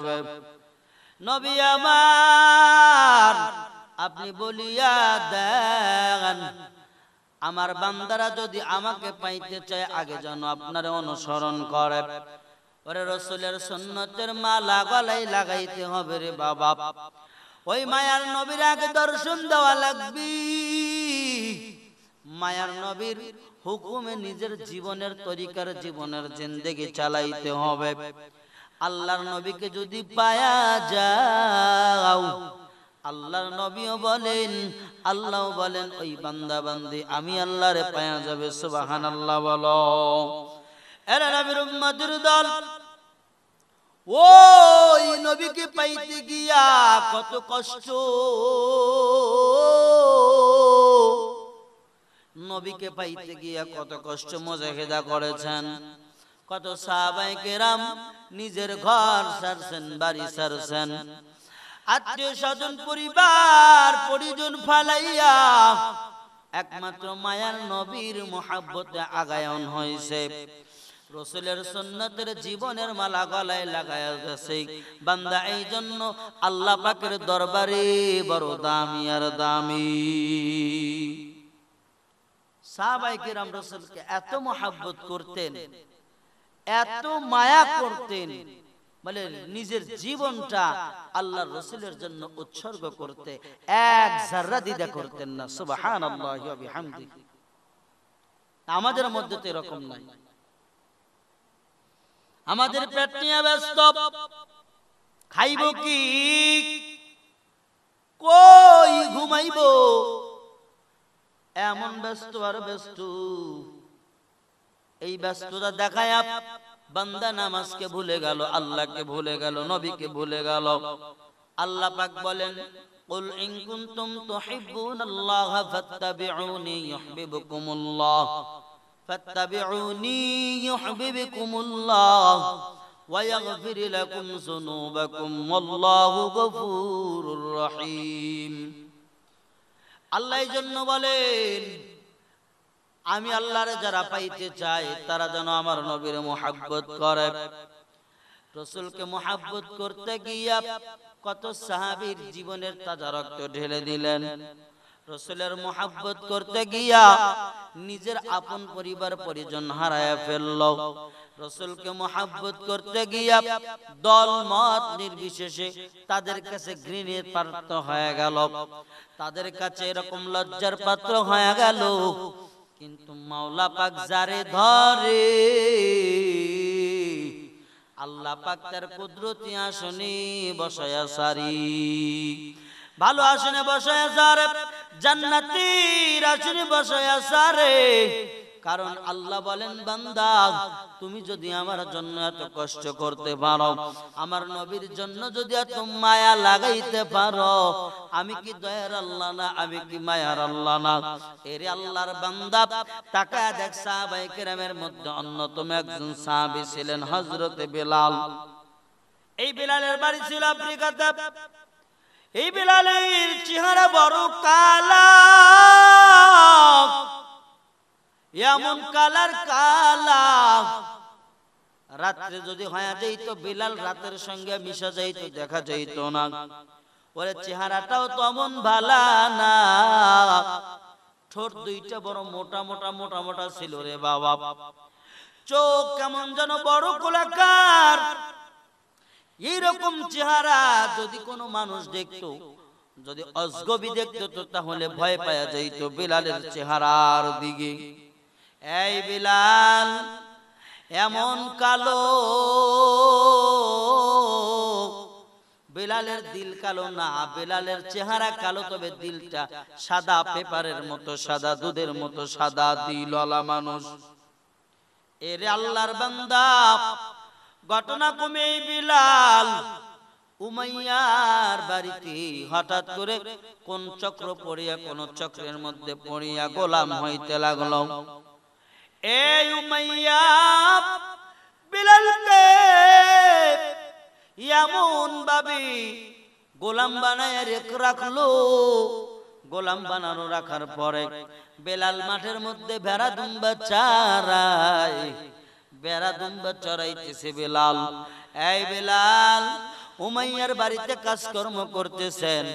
হবে। নবী আমার আপনি বলিয়া দেন আমার বান্দারা যদি আমাকে পাইতে চায় আগে যেন আপনার অনুসরণ করে। ওরে রাসূলের সুন্নতের মালা গলায় লাগাইতে হবে রে বাবা। ওই মায়ার নবীর আগে দর্শন দেওয়া লাগবে। মায়ার নবীর হুকুমে নিজের জীবনের তরিকার জীবনের জিন্দেগি চালাইতে হবে। আল্লাহর নবীকে যদি পায়া যাও, আল্লাহর নবীও বলেন আল্লাহও বলেন ওই বান্দা বান্দি আমি আল্লাহরে পায়া যাবে। সুবহানাল্লাহ বলো। এরা নবীর উম্মতের দল ওই নবীকে পাইতে গিয়া কত কষ্ট, নবীকে পাইতে গিয়া কত কষ্ট মুজাহিদা করেছেন। কত সাহাবায়ে কেরাম নিজের ঘর ছাড়ছেন, বাড়ি ছাড়ছেন, আত্মীয় স্বজন পরিবার পরিজন ফালাইয়া একমাত্র মায়ার নবীর মুহাব্বতে আগায়ন হয়েছে। রাসূলের সুন্নতের জীবনের মালা গলায় লাগায়া গেছে বান্দা। এই জন্য আল্লাহ পাকের দরবারে বড় দামি আর দামি। সাহাবায়ে কেরাম রাসূলকে এত মুহাব্বত করতেন, এত মায়া করতেন, বলে নিজের জীবনটা আল্লাহর রাসূলের জন্য উৎসর্গ করতে এক যারা দ্বিধা করতেন না। সুবহানাল্লাহি ওয়া বিহামদিহি। আমাদের মধ্যে তো এরকম নাই। আমাদের পেট নিয়ে ব্যস্ত, খাইব কি, কই ঘুমাইব, এমন ব্যস্ত আর ব্যস্ত। এই ব্যস্ততা দেখায় বান্দা নামাজকে ভুলে গেল, আল্লাহকে ভুলে গেল, নবীকে ভুলে গেল। আল্লাহ পাক বলেন কুল ইন কুনতুম তুহিব্বুনাল্লাহ ফাত্তাবিউনি ইউহিব্বুকুমুল্লাহ ফাত্তাবিউনি ইউহিব্বুকুমুল্লাহ ওয়া ইয়াগফির লাকুম যুনুবাকুম ওয়াল্লাহু গফুরুর রহিম। আল্লাহ এই জন্য বলেন আমি আল্লাহরে যারা পাইতে চাই তারা যেন আমার নবীর মুহাব্বত করে। রাসূলকে মুহাব্বত করতে গিয়া কত সাহাবীর জীবনের তাজা রক্ত ঢেলে দিলেন। রাসূলের মুহাব্বত করতে গিয়া নিজের আপন পরিবার পরিজন হারায়া ফেলল। রাসূলকে মুহাব্বত করতে গিয়া দল মত নির্বিশেষে তাদের কাছে ঘৃণের পাত্র হয়ে গেল, তাদের কাছে এরকম লজ্জার পাত্র হয়ে গেল। কিন্তু মাওলা পাক যারে ধরে আল্লাহ পাক তার কুদরতি আসনে বসায়া সারি, ভালো আসনে বসায়া সারে, জান্নাতের আসনে বসায়া সারে। কারণ আল্লাহ বলেন বান্দা তুমি যদি আমার জন্য এত কষ্ট করতে পারো, আমার নবীর জন্য যদি এত মায়া লাগাইতে পারো, আমি কি দয়ার আল্লাহ না, আমি কি মায়ার আল্লাহ না? এরে আল্লাহর বান্দা তাকায় দেখ, সাহাবায়ে কেরামের মধ্যে অন্যতম একজন সাহাবী ছিলেন হযরতে বেলাল। এই বেলালের বাড়ি ছিল আফ্রিকাতে। এই বেলালের চেহারা বড় কালা, এমন কালার কালা, রাত্রে যদি হয়ে যাইত বেলাল রাতের সঙ্গে মিশা যাইত, দেখা যাইত না। ওরে চেহারাটাও তেমন ভালা না, ঠোঁট দুইটা বড় মোটা মোটা মোটা মোটা ছিল রে বাবা। চোখ কেমন যেন বড় গোলাকার। এইরকম চেহারা যদি কোনো মানুষ দেখতো, যদি অজগবি দেখতো, তো তাহলে ভয় পাওয়া যাইত বেলালের চেহারার দিকে। এই বেলাল এমন কালো, বেলালের দিল কালো না, বেলালের চেহারা কালো, তবে দিলটা সাদা পেপারের মতো সাদা, দুধের মতো সাদা দিলওয়ালা মানুষ। এরে আল্লাহর বান্দা, ঘটনা কমে বেলাল উমাইয়ার বাড়িতে হঠাৎ করে কোন চক্র পড়িয়া, কোন চক্রের মধ্যে পড়িয়া গোলাম হইতে লাগলো। এই উমাইয়া বেলালকে এমন ভাবে গোলাম বানায় রাখলো। গোলাম বানানো রাখার পরে বেলাল মাঠের মধ্যে ভেড়া দুম্বা চড়ায়, বেড়া দুম্বা চড়াইতেছে বেলাল। এই বেলাল উমাইয়ার বাড়িতে কাজকর্ম করতেছেন,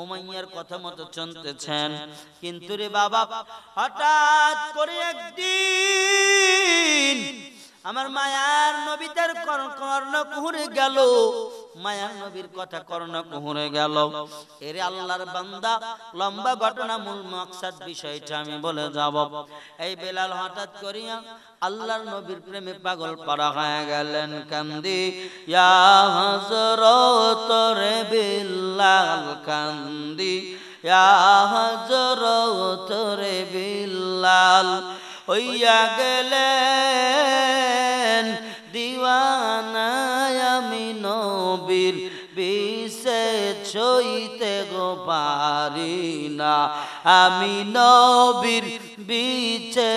উমাইয়ার কথা মতো চলতেছেন। কিন্তু রে বাবা, হঠাৎ করে একদিন আমার মায়ার নবী তার কর্ণ কুহুরে গেল, মায়ার নবীর কথা কর্ণ কুহুরে গেল। এরে আল্লাহর বান্দা, লম্বা ঘটনা, মূল মাকসাদ বিষয়টা আমি বলে যাব। এই বেলাল হঠাৎ করিয়া আল্লাহর নবীর প্রেমে পাগল পারা হয়ে গেলেন। কান্দি ইয়া হযরত রে বিল্লাল, কান্দি ইয়া হযরত রে বিল্লাল, হইয়া গেলেন দিওয়ানা আমি নবীর বিষে ছইতে গো পারি না, আমি নবীর বিছে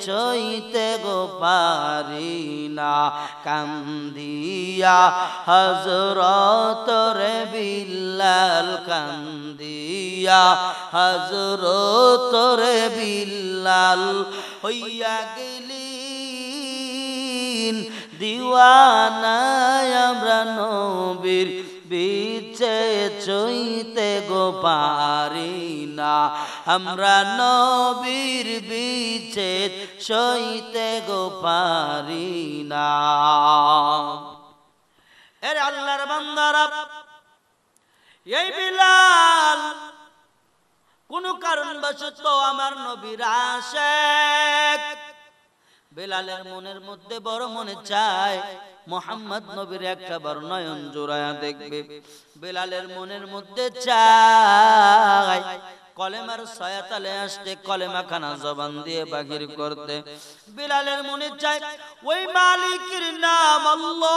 ছইতে গো পারি না। কান্দিয়া হযরত রে বিল্লাল, কান্দিয়া হযরত রে বিল্লাল, হইয়া গেলেন দিওয়ানা আমরা নবীর বিছে ছইতে গো পারি না, আমরা নবীর বিছে ছইতে গো পারি না। এর আল্লাহর বান্দারা, এই বিলাল কোন কারণবশত আমার নবীর আশিক। বেলালের মনের মধ্যে বড় মনে চায় মোহাম্মদ নবীর একটা বার নয়ন জোড়ায়া দেখবে। বেলালের মনের মধ্যে চায় কলেমার সয়াতালে আসতে, কলেমা খানা জবান দিয়ে বাহির করতে। বেলালের মনে চায় ওই মালিকের নাম আল্লাহ,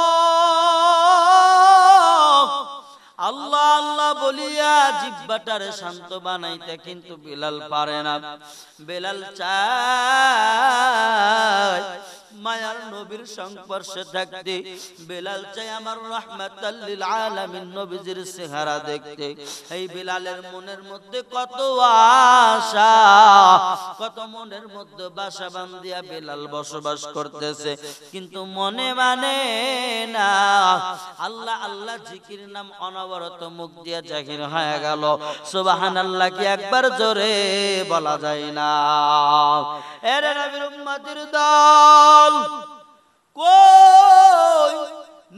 আল্লাহ আল্লাহ বলিয়া জিহ্বাটার শান্ত বানাইতে, কিন্তু বেলাল পারে না। বেলাল চায় মায়ার নবীর সংস্পর্শে থাকতে, বেলাল চাই আমার রাহমাতাল লিল আলামিন নবীজির চেহারা দেখতে। এই বেলালের মনের মধ্যে কত আশা, কত মনের মধ্যে বাসা বান্ধিয়া বেলাল বসবাস করতেছে, কিন্তু মনে মানে না। আল্লাহ আল্লাহ জিকির নাম অনবরত মুখ দিয়া জাহির হয়ে গেল। সুবহানাল্লাহ কি একবার জোরে বলা যায় না? এর নবীর উম্মতের দল কই,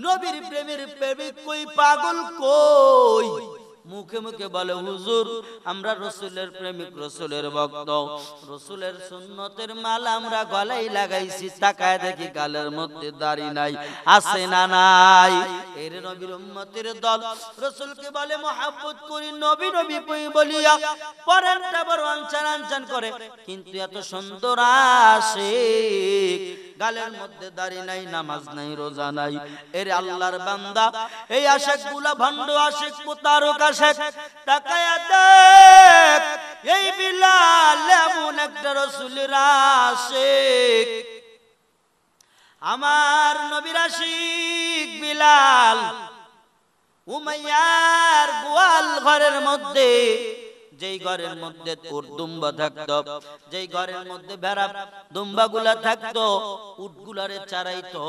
নবীর প্রেমের প্রেমিক কই, পাগল কই? মুখে মুখে বলে হুজুর আমরা রসুলের প্রেমিক, রসুলের ভক্ত, রসুলের সুন্নতের মালা আমরা গলায় লাগাইছি। তাকায় দেখি গালের মধ্যে দাড়ি নাই, আছে না নাই? এর নবীর উম্মতের দল রসুলকে বলে মহব্বত করি, নবী নবী কই বলিয়া পরেরটা বড় আনচান আনচান করে, কিন্তু এত সুন্দর আশিক, গালের মধ্যে দাড়ি নাই, নামাজ নাই, রোজা নাই। এর আল্লাহর বান্দা, এই আশিক গুলা ভণ্ড আশিক, প্রতারক আশিক। তাকায়া দেখ এই বিলাল এমন একটা রসুলের আশিক, আমার নবীর আশিক বিলাল। উমাইয়ার গোয়াল ঘরের মধ্যে, যেই ঘরের মধ্যে উট দুম্বা থাকতো, যেই ঘরের মধ্যে ভেড়া দুম্বা গুলা থাকতো, উট গুলারে চারাইতো,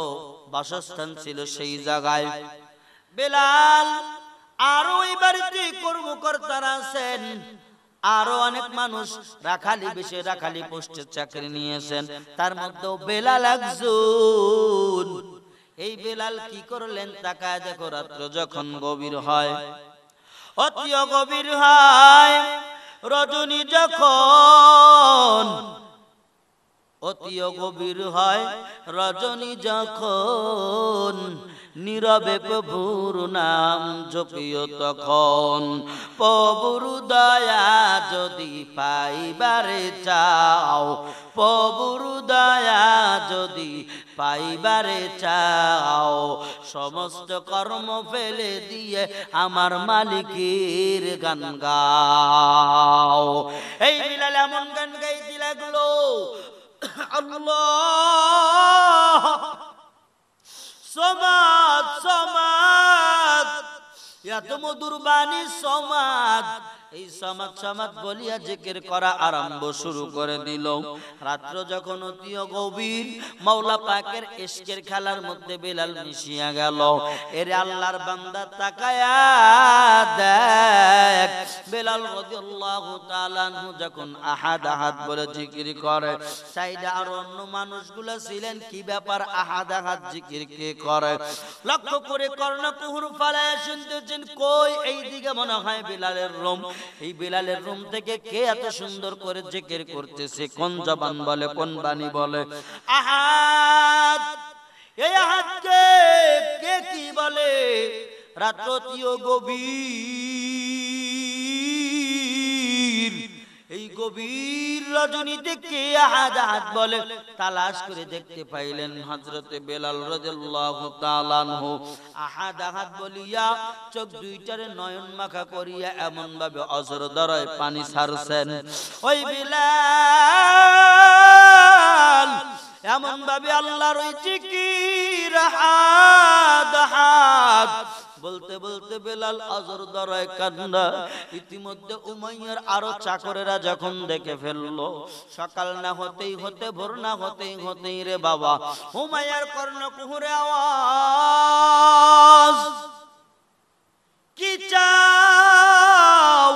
বাসস্থান ছিল সেই জায়গায়। বেলাল আরো ওই বাড়িতে কর্মকর্তারা আছেন, আরো অনেক মানুষ রাখালি বেশে রাখালি পোস্টের চাকরি নিয়েছেন, তার মধ্যেও বেলাল একজন। এই বেলাল কি করলেন? তাকায় দেখো, রাত্র যখন গভীর হয়, অতি গভীর হয়, রজনী যখন, অতি গভীর হয় রজনী যখন, নীরবে প্রভুর নাম জপিও তখন। প্রভুর দয়া যদি পাইবারে চাও, প্রভুর দয়া যদি পাইবারে চাও, সমস্ত কর্ম ফেলে দিয়ে আমার মালিকের গান গাও। এই বিলাল এমন গান গাইতে লাগলো, আল্লাহ সমাদ সমাদ এত মধুর বাণী সমাদ, এই সমাদ সমাদ বলিয়া জিকির করা আরম্ভ শুরু করে দিল। রাত্র যখন অতি গভীর, মাওলা পাকের ইশকের খেলার মধ্যে বেলাল মিশিয়া গেল। এরে আল্লাহর বান্দা তাকায়া দেখ, বেলাল রাদিয়াল্লাহু তাআলা আনহু যখন আহাদ আহাদ বলে জিকির করে, সাইডে আর অন্য মানুষগুলো ছিলেন, কি ব্যাপার আহাদ আহাদ জিকির কে করে? লক্ষ্য করে কর্ণকুহুর ফালায় শুনতেছেন, কই এই দিকে মনে হয় বেলালের রুম। এই বেলালের রুম থেকে কে এত সুন্দর করে জিকির করতেছে? কোন জবান বলে, কোন বাণী বলে? আহাদ। এই আহাদকে কে কি বলে? রাত্রতিও গভীর, এই গভীর রজনীতে কে আহাদ আহাদ বলে? তালাশ করে দেখতে পাইলেন হযরতে বেলাল রাদিয়াল্লাহু তাআলা আনহু আহাদ আহাদ বলিয়া চোখ দুইটারে নয়ন মাখা করিয়া এমন ভাবে অজর দরায় পানি ছাড়ছেন। ওই বেলাল এমন ভাবে আল্লাহর ওই জিকির আহাদ আহাদ বলতে বলতে বেলাল অজর দরায় কান্না। ইতিমধ্যে উমাইয়ার আরো চাকরেরা যখন দেখে ফেললো, সকাল না হতেই হতে, ভোর না হতেই হতেই রে বাবা উমাইয়ার কর্ণকুহুরে আওয়াজ, কি চাও?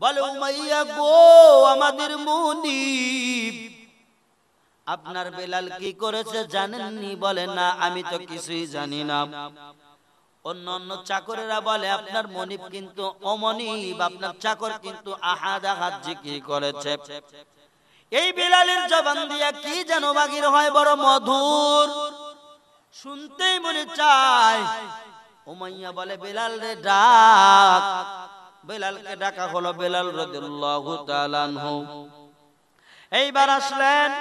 বলে উমাইয়া গো, আমাদের মুনিব আপনার বেলাল কি করেছে জানেননি? বলে না, আমি তো কিছুই জানি না। অন্য অন্য চাকরেরা বলে আপনার মনিব কিন্তু অমনিব, আপনার চাকর কিন্তু আহাদ আহাদ জিকির করেছে। এই বেলালের জবান দিয়া কি যেন বাগির হয়, বড় মধুর, শুনতেই মনে চায়। উমাইয়া বলে বেলাল রে ডাক। বেলালকে ডাকা হলো। বেলাল রাদিয়াল্লাহু তাআলা আনহু এইবার আসলেন,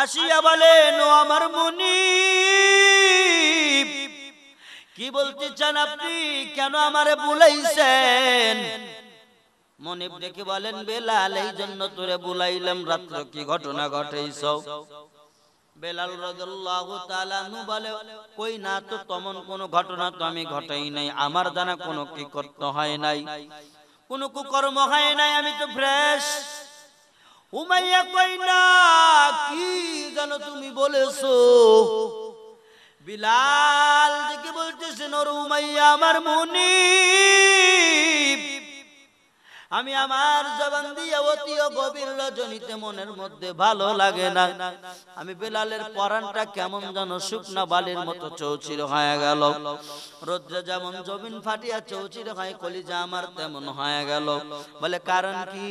আসিয়া বলেন, ও আমার মুনিব, কি বলতে চান আপনি? কেন আমারে বুলাইছেন? মুনিব ডেকে বলেন, বেলাল এই জন্য তোরে বুলাইলাম, রাত্র কি ঘটনা ঘটাইছ? বেলাল রাদিয়াল্লাহু তাআলা আনহু বলে, কই না তো, তেমন কোন ঘটনা তো আমি ঘটাই নাই, আমার জানা কোনো কি করতে হয় নাই, কোনো কুকর্ম হয় নাই, আমি তো ফ্রেশ। উমাইয়া কই না, কি জানো তুমি বলেছো? বিলাল দেখে বলতেছেন, ওর উমাইয়া আমার মুনিব, আমি আমার জবান দিয়ে অতি গভীর রজনীতে মনের মধ্যে ভালো লাগে না, আমি বেলালের পরানটা কেমন যেন শুকনা বালির মতো চৌচির হয়ে গেল। রোদ্রে যেমন জমিন ফাটিয়া চৌচির হয়, কলিজা আমার তেমন হয়ে গেল। বলে কারণ কি?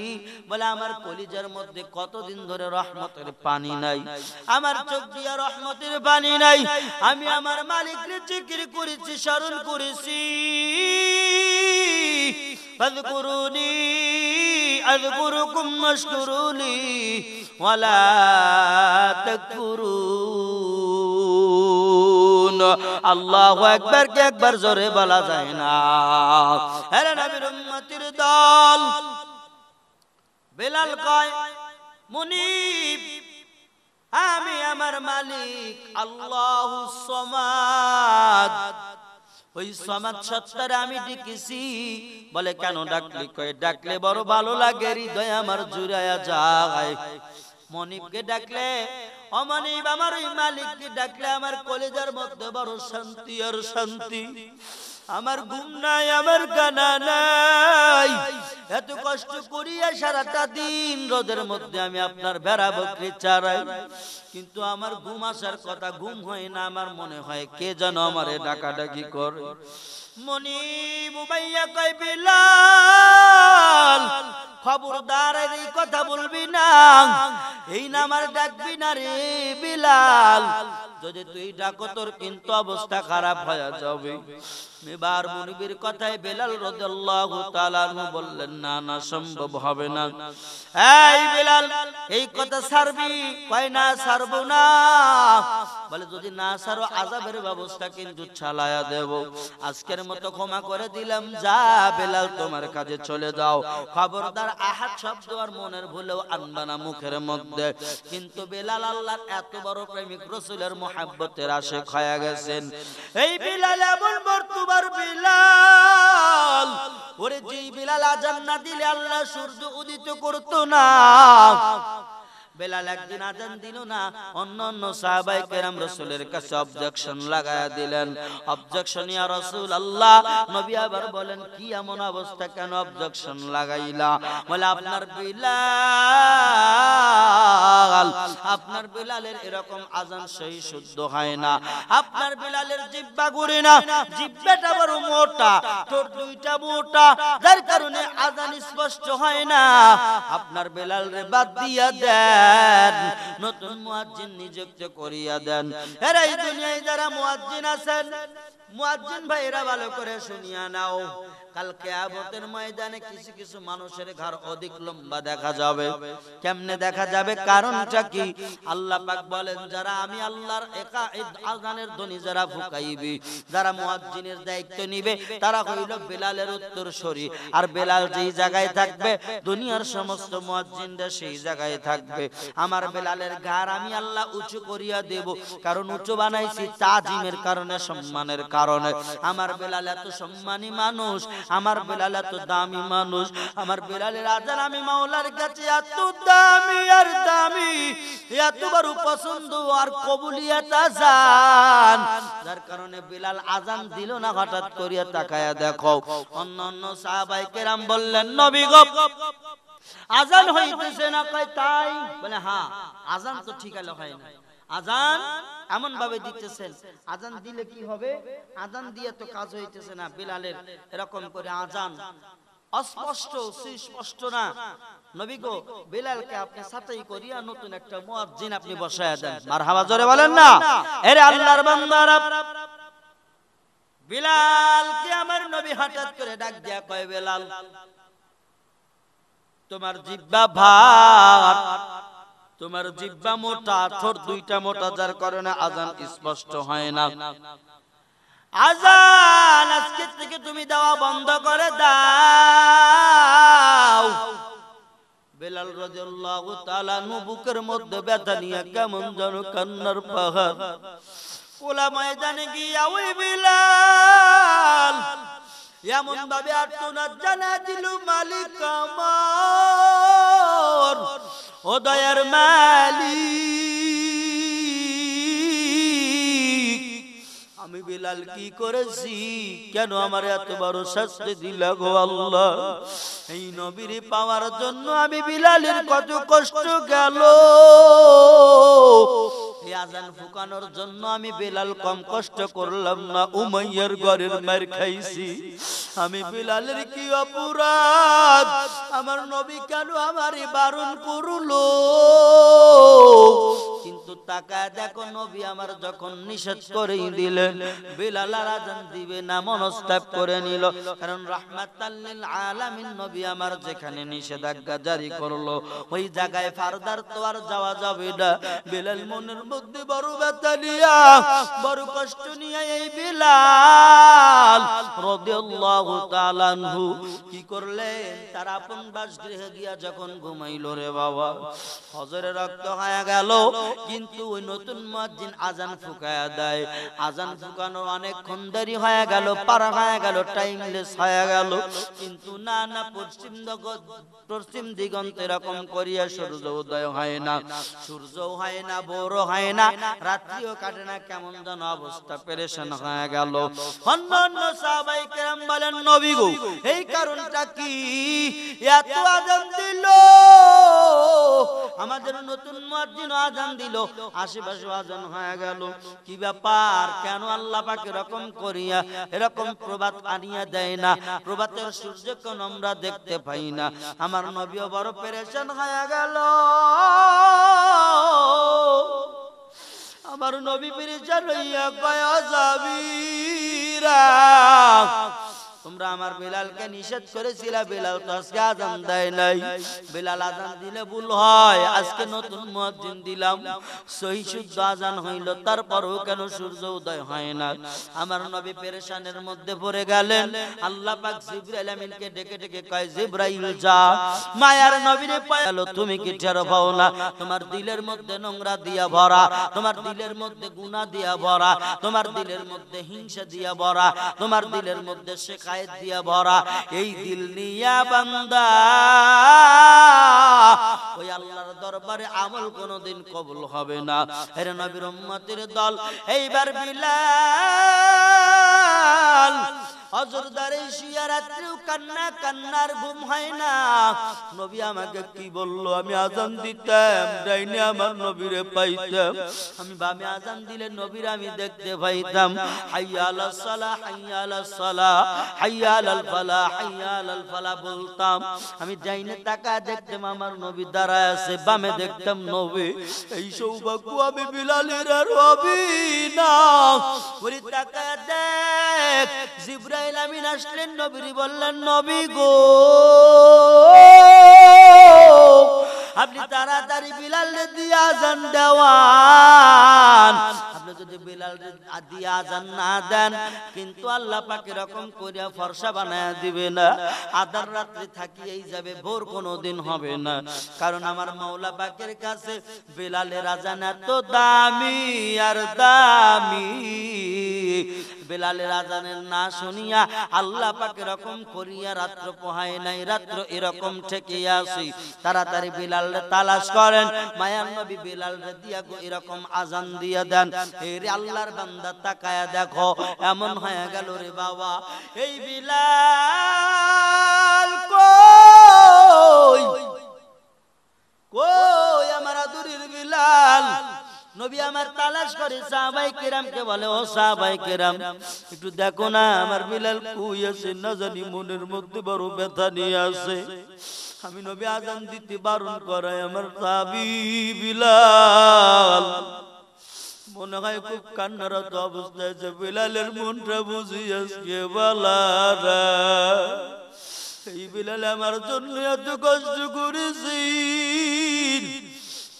বলে আমার কলিজার মধ্যে কতদিন ধরে রহমতের পানি নাই, আমার চোখ দিয়া রহমতের পানি নাই। আমি আমার মালিককে জিকির করেছি, স্মরণ করেছি, ফাযকুরুনি আযকুরুকুম ওয়াশকুরুলি ওয়ালা তাকফুরুন। আল্লাহু আকবার কে একবার জোরে বলা যায় না? আরে নবীর উম্মতের দল। বেলাল কয়, মুনিব, আমি আমার মালিক আল্লাহুস সামাদ, ওই সমাজ সত্তারে আমি ডেকেছি। বলে কেন ডাকলি? কয় ডাকলে বড় ভালো লাগে, হৃদয় আমার জুড়ায়া যায়। মনিবকে ডাকলে, অমনিব আমার ওই মালিককে ডাকলে আমার কলেজার মধ্যে বড় শান্তি আর শান্তি। আমার ঘুম নাই, আমার গানা নাই, এত কষ্ট করিয়া সারাটা দিন রোদের মধ্যে আমি আপনার ভেড়া বকরি চারাই, কিন্তু আমার ঘুম আসার কথা, ঘুম হয় না। আমার মনে হয় কে যেন আমারে ডাকাডাকি করে। মুনিব উমাইয়া কয়, বিলাল খবরদার এই কথা বলবি না, এই নামার ডাকবি না রে বিলাল, যদি তুই ডাকো তোর কিন্তু অবস্থা খারাপ হয়ে যাবে। এবার মুনিবের কথায় বেলাল রাদিয়াল্লাহু তাআলা আনহু বললেন, না না, সম্ভব হবে না। এই বেলাল, এই কথা ছাড়বি? কয় না, ছাড়বো না। বলে যদি না ছাড়ো আযাবের ব্যবস্থা কিন্তু চালায়া দেব। আজকের মতো ক্ষমা করে দিলাম, যা বেলাল তোমার কাজে চলে যাও। খবরদার আহাদ শব্দ আর মনের ভুলেও আনবা না মুখের মধ্যে। কিন্তু বেলাল আল্লাহর এত বড় প্রেমিক, রাসূলের মুহাব্বতের আশিক হয়ে গেছেন। এই বেলাল এমন বর্তমান বেলাল বেলাল আজান না দিলে আল্লাহ সূর্য উদিত করতো না। বেলাল একদিন আজান দিল না, অন্য সাহাবায়ে কেরাম রাসূলের কাছে অবজেকশন লাগায়া দিলেন। অবজেকশন, ইয়া রাসূলুল্লাহ। নবী আবার বলেন, কি এমন অবস্থা, কেন অবজেকশন লাগাইলা? বলে, আপনার বেলালের এরকম আজান সহি শুদ্ধ হয় না। আপনার বেলালের জিহ্বা ঘুরে না, জিহ্বাটা বড় মোটা, ঠোঁট দুইটা মোটা, যার কারণে আজান স্পষ্ট হয় না। আপনার বেলালরে বাদ দিয়া দেন, নতুন মুয়াজ্জিন নিযুক্ত করিয়া দেন। এরা এই দুনিয়ায় যারা মুয়াজ্জিন আছেন, মুয়াজ্জিন ভাইরা ভালো করে শুনিয়া নাও, কাল কিয়ামতের ময়দানে কিছু কিছু মানুষের ঘর অধিক লম্বা দেখা যাবে। কেমনে দেখা যাবে? কারণটা কি? আল্লাহ পাক বলেন, যারা আমি আল্লাহর একা আযানের ধ্বনি যারা ফুকাইবে, যারা মুয়াজ্জিনের দায়িত্ব নিবে, তারা হইল বেলালের উত্তরসূরি। আর বেলাল যেই জায়গায় থাকবে, দুনিয়ার সমস্ত মুয়াজ্জিনরা সেই জায়গায় থাকবে। আমার বেলালের ঘর আমি আল্লাহ উঁচু করিয়া দেব। কারণ উঁচু বানাইছি তাজিমের কারণে, সম্মানের কারণে। আমার বেলাল এত সম্মানী মানুষ, আমার বেলাল এত দামি মানুষ। আমার বেলালের আজান আমি মাওলার কাছে এত দামি আর দামি, এত বড় পছন্দ আর কবুলিয়ত আজান, যার কারণে বেলাল আজান দিল না। হঠাৎ করিয়া তাকায়া দেখো, অন্য সাহাবায়ে কেরাম বললেন, নবী গো আজান হইতেছে না। কয় তাই? বলে, হ্যাঁ আজান তো ঠিক হয় না। আজান এমন ভাবে দিতেছেন, আজান দিলে কি হবে? আজান দিয়ে তো কাজ হইতেছে না। বেলালের এরকম করে আজান অস্পষ্ট, সুস্পষ্ট না। নবী গো বেলালকে আপনি ছাঁটাই করিয়া নতুন একটা মুয়াজ্জিন আপনি বসায়া দেন। মারহাবা, জোরে বলেন না। এরে আল্লাহর বান্দারা, বেলালকে আমার নবী হঠাৎ করে ডাক দিয়া কয়, বেলাল তোমার জিহ্বা ভার, তোমার জিহ্বা মোটা, ঠোঁট দুইটা মোটা, যার কারণে আজান স্পষ্ট হয় না। আজান আজকে থেকে তুমি দেওয়া বন্ধ করে দাও। বেলাল রাদিয়াল্লাহু তাআলা বুকের মধ্যে ব্যথা নিয়ে কেমন যেন কান্নার পাহাড়। ওলা ময়দানে গিয়া ওই বেলাল এমন ভাবে আর্তনাদ জানা দিল, মালিক আমার, ও দয়ার মালিক, আমি বেলাল কি করেছি? কেন আমার এত বড় শাস্তি দিলা গো আল্লাহ? এই নবীর পাওয়ার জন্য আমি বেলালের কত কষ্ট গেল। এই আজান ফুকানোর জন্য আমি বেলাল কম কষ্ট করলাম না। উমাইয়ার ঘরের মার খাইছি আমি। বেলালের কি অপরাধ? আমার নবী কেন আমারে বারণ করলো? কিন্তু তাকায় দেখো, নবী আমার যখন নিষেধ করেই দিলেন, বেলাল আর আজান দিবে না, মনস্তাব করে নিল। কারণ রাহমাতাল লিল আলামিন নবী আমার যেখানে নিষেধাজ্ঞা জারি করলো, ওই জায়গায় ফারদার তো আর যাওয়া যাবে না। বেলাল মনের মধ্যে বড় ব্যথা নিয়া, বড় কষ্ট নিয়ে এই বেলাল রাদিয়াল্লাহু তাআলা আনহু কি করলেন? তার আপন বাসগৃহে গিয়া যখন ঘুমাইল, রে বাবা ফজরের রক্ত হয়ে গেল। কিন্তু ওই নতুন মুয়াজ্জিন আজান ফুকায়া দেয়। আজান ফুকানো অনেকক্ষণ দেরি হয়ে গেল, পার হয়ে গেল, টাইমলেস হয়ে গেল। কিন্তু না, পশ্চিম দিগন্তে এরকম করিয়া সূর্য উদয় হয় না, সূর্য হয় না, ভোর হয় না, রাত্রিও কাটে না। কেমন যেন অবস্থা পেরেশান হয়ে গেল। অন্যান্য সাহাবায়ে কেরাম বলেন, নবী গো এই কারণটা কি? এত আজান দিল, আমাদের নতুন মুয়াজ্জিন আজান দিল, আশেপাশে আজান হয়ে গেল, কি ব্যাপার? কেন আল্লাহ পাক এরকম করিয়া এরকম প্রভাত আনিয়া দেয় না? প্রভাতের সূর্য কোন আমরা দেখতে পাই না। আমার নবীও বড় পেরেশান হয়ে গেল। আমার নবী পেরেশান হইয়া কয়, যাবিরা তোমরা আমার বেলালকে নিষেধ করেছিলা, বেলাল তো আজকে আজান দেয় নাই। বেলাল আজান দিলে ভুল হয়, আজকে নতুন মুয়াজ্জিন দিলাম, সহি শুদ্ধ আজান হইল, তারপরেও কেন সূর্য উদয় হয় না? আমার নবী পেরেশানের মধ্যে পড়ে গেলেন। আল্লাহ পাক জিবরাইল আমিনকে ডেকে ডেকে কয়, জিবরাইল যা মায়ার নবীরে পাইলো, তুমি কি টের পাও না? তোমার দিলের মধ্যে নোংরা দিয়া ভরা, তোমার দিলের মধ্যে গুনাহ দিয়া ভরা, তোমার দিলের মধ্যে হিংসা দিয়া ভরা, তোমার দিলের মধ্যে শিকায়েত শায়েক দিয়া ভরা এই দিল নিয়া বান্দা ওই আল্লাহর দরবারে আমল কোনদিন কবুল হবে না। এর নবীর উম্মতের দল এইবার বিলাল হযরত দাঁড়িয়ে শুয়ে রাত্রেও কান্না, কান্নার ঘুম হয় না। নবী আমাকে কি বলল, আমি আজান দিতাম ডাইনে আমার নবীরে পাইতাম, আমি বামে আজান দিলে নবীর আমি দেখতে পাইতাম। হাইয়া আলাস সালাহ, হাইয়া আলাস সালাহ, হাইয়া আলাল ফালাহ, হাইয়া আলাল ফালাহ বলতাম। আমি ডাইনে তাকায় দেখতাম আমার নবী দাঁড়ায় আছে, বামে দেখতাম নবী। এই সৌভাগ্য আমি বিলালের আর হবে না। ওরে তাকায় দেখ, জিবরাইল আমিন আসলেন, নবী বললেন, নবী গো আপনি তাড়াতাড়ি বিলালে দিয়ে আজান দেওয়ান। আপনি যদি বিলালে দিয়ে আজান না দেন কিন্তু আল্লাহ পাক এরকম করিয়া ফর্সা বানায় দিবে না, আধার রাত্রি থাকিয়েই যাবে, ভোর কোনোদিন হবে না। কারণ আমার মাওলা পাকের কাছে বিলালের আজান এত দামি আর দামি। বিলালের আজানের না শুনিয়া আল্লাহ পাক এরকম করিয়া রাত্র পোহায় নাই, রাত্র এরকম ঠেকে আসি। তাড়াতাড়ি বিলাল তালাশ করেন, মায়ার নবী বিলাল দিয়া এরকম আজান দিয়ে দেন। এর আল্লাহর বান্দা তাকায়া দেখো, এমন হয়ে গেল রে বাবা, এই বিলাল কই কই আমার আদুরির বিলাল। নবী আমার তালাশ করে সাহাবায়ে কেরামকে বলে, ও সাহাবায়ে কেরাম একটু দেখো না আমার বিলাল কই আছে, না জানি মনের মধ্যে বড় ব্যথা নিয়ে আছে। আমি নবী আজান দিতে বারণ করাই আমার সাহাবী বিলাল মনে হয় খুব কান্নারত অবস্থায় আছে। বিলালের মনটা বুঝি আজকে বালারা, এই বিলাল আমার জন্য এত কষ্ট করেছি।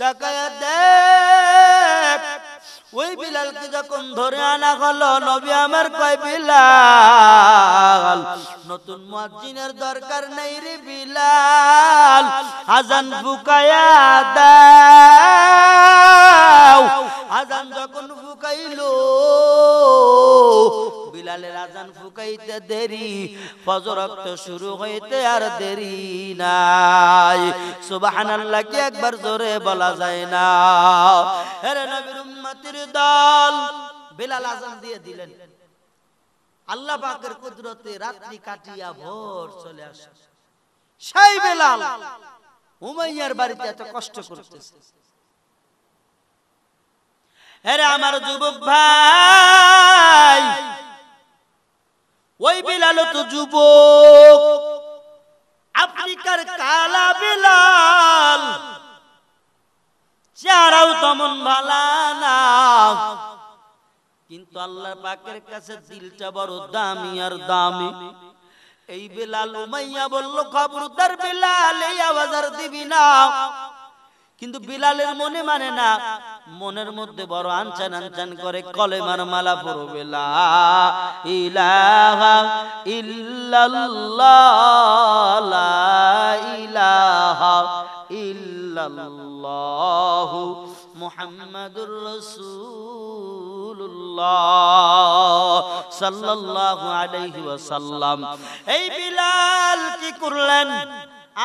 তাকায়া দেখ, ওই বিলালকে যখন ধরে আনা হলো, নবী আমার কয়, বিলাল নতুন মুয়াজ্জিনের দরকার নেই রে বিলাল, আজান ফুকায়া দাও। আজান যখন ফুকাইলো, বিলালের আজান ফুকাইতে দেরি, ফজর ওয়াক্ত শুরু হইতে আর দেরি নাই। সুবহানাল্লাহ কি একবার জোরে বলা যায় না? আরে নবীর উম্মতের দল বিলাল আজান দিয়ে দিলেন। আল্লাহ পাকের কুদরতে রাত্রি কাটিয়া ভোর চলে আসে। সেই বিলাল উমাইয়ার বাড়িতে এত কষ্ট করতেছে। আরে আমার যুবক ভাই, ওই বিলাল তো যুবক, আফ্রিকার কালা বিলাল, চেহারাও তেমন ভালো না, কিন্তু আল্লাহ পাকের কাছে দিলটা বড় দামি আর দামি। এই বিলাল উমাইয়া বলল, খবরদার বিলাল এই আওয়াজ আর দিবি না। কিন্তু বিলালের মনে মানে না, মনের মধ্যে বড় আনচান আনচান করে কলেমার মালা পড়বে, লা ইলাহা ইল্লাল্লাহ, লা ইলাহা ইল্লাল্লাহ মুহাম্মাদুর রাসূলুল্লাহ সাল্লাল্লাহু আলাইহি ওয়াসাল্লাম। এই বিলাল কি করলেন,